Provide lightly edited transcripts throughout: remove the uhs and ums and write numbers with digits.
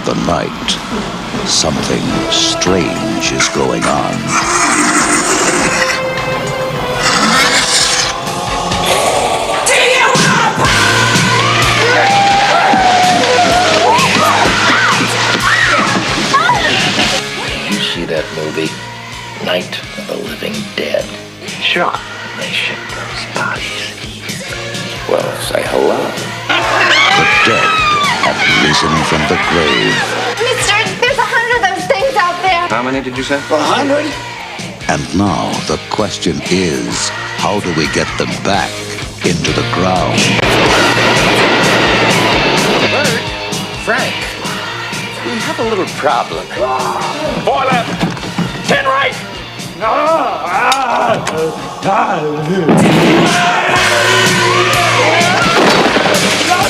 the night, something strange is going on. Did you see that movie, Night of the Living Dead? Sure. They ship those bodies. Well, say hello. The dead have risen from the grave. Mister, there's 100 of those things out there. How many did you say? 100? And now the question is, how do we get them back into the ground? Bert, Frank, we have a little problem. 4 left, 10 right.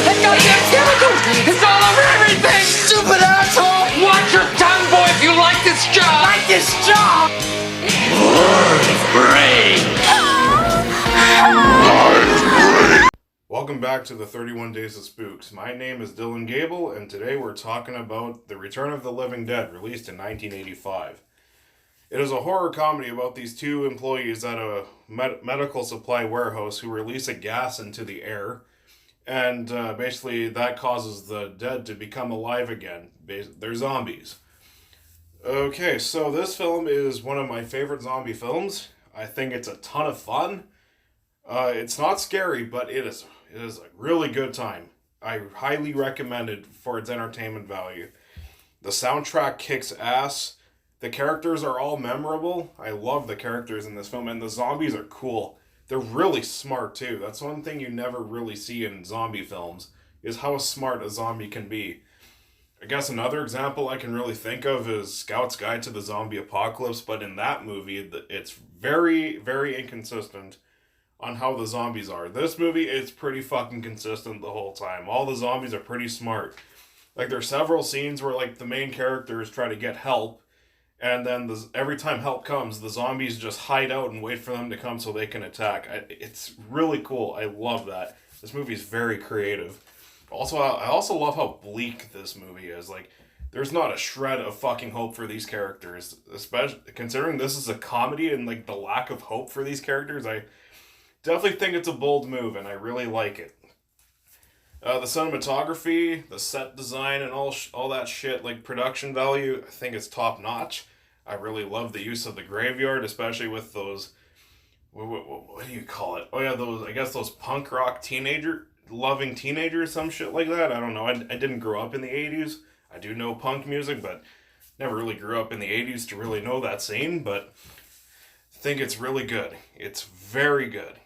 That goddamn chemicals! It's all over everything! Stupid asshole! Watch your tongue, boy, if you like this job! Like this job! Welcome back to the 31 Days of Spooks. My name is Dylan Goebel, and today we're talking about The Return of the Living Dead, released in 1985. It is a horror comedy about these two employees at a medical supply warehouse who release a gas into the air, and basically that causes the dead to become alive again. They're zombies. Okay, so this film is one of my favorite zombie films. I think it's a ton of fun. It's not scary, but it is a really good time. I highly recommend it for its entertainment value. The soundtrack kicks ass. The characters are all memorable. I love the characters in this film, and the zombies are cool. They're really smart, too. That's one thing you never really see in zombie films, is how smart a zombie can be. I guess another example I can really think of is Scout's Guide to the Zombie Apocalypse, but in that movie, it's very, very inconsistent on how the zombies are. This movie is pretty fucking consistent the whole time. All the zombies are pretty smart. Like, there's several scenes where, like, the main characters try to get help, and then every time help comes, the zombies just hide out and wait for them to come so they can attack. It's really cool. I love that. This movie is very creative. Also, I also love how bleak this movie is. Like, there's not a shred of fucking hope for these characters. Especially considering this is a comedy and, like, the lack of hope for these characters, I definitely think it's a bold move, and I really like it. The cinematography, the set design, and all that shit, like production value, I think it's top notch. I really love the use of the graveyard, especially with those, what do you call it? Oh yeah, those punk rock loving teenagers, some shit like that. I don't know. I didn't grow up in the 80s. I do know punk music, but never really grew up in the 80s to really know that scene, but I think it's really good. It's very good.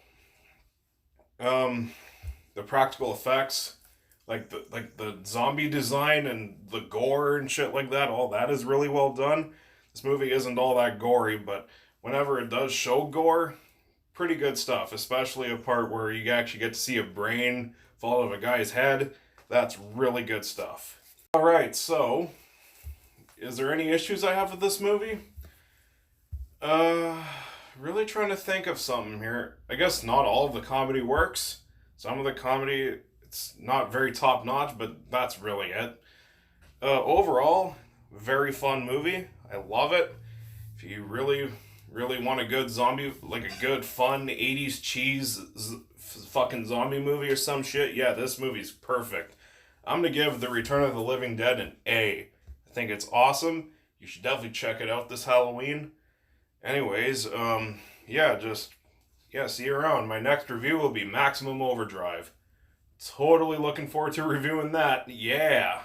The practical effects, like the zombie design and the gore and shit like that, all that is really well done. This movie isn't all that gory, but whenever it does show gore, pretty good stuff, especially a part where you actually get to see a brain fall out of a guy's head. That's really good stuff. Alright, so, is there any issues I have with this movie? Really trying to think of something here. I guess not all of the comedy works. Some of the comedy, it's not very top-notch, but that's really it. Overall, very fun movie. I love it. If you really, really want a good zombie, like a good, fun 80s cheese fucking zombie movie or some shit, yeah, this movie's perfect. I'm going to give The Return of the Living Dead an A. I think it's awesome. You should definitely check it out this Halloween. Anyways, see you around. My next review will be Maximum Overdrive. Totally looking forward to reviewing that. Yeah.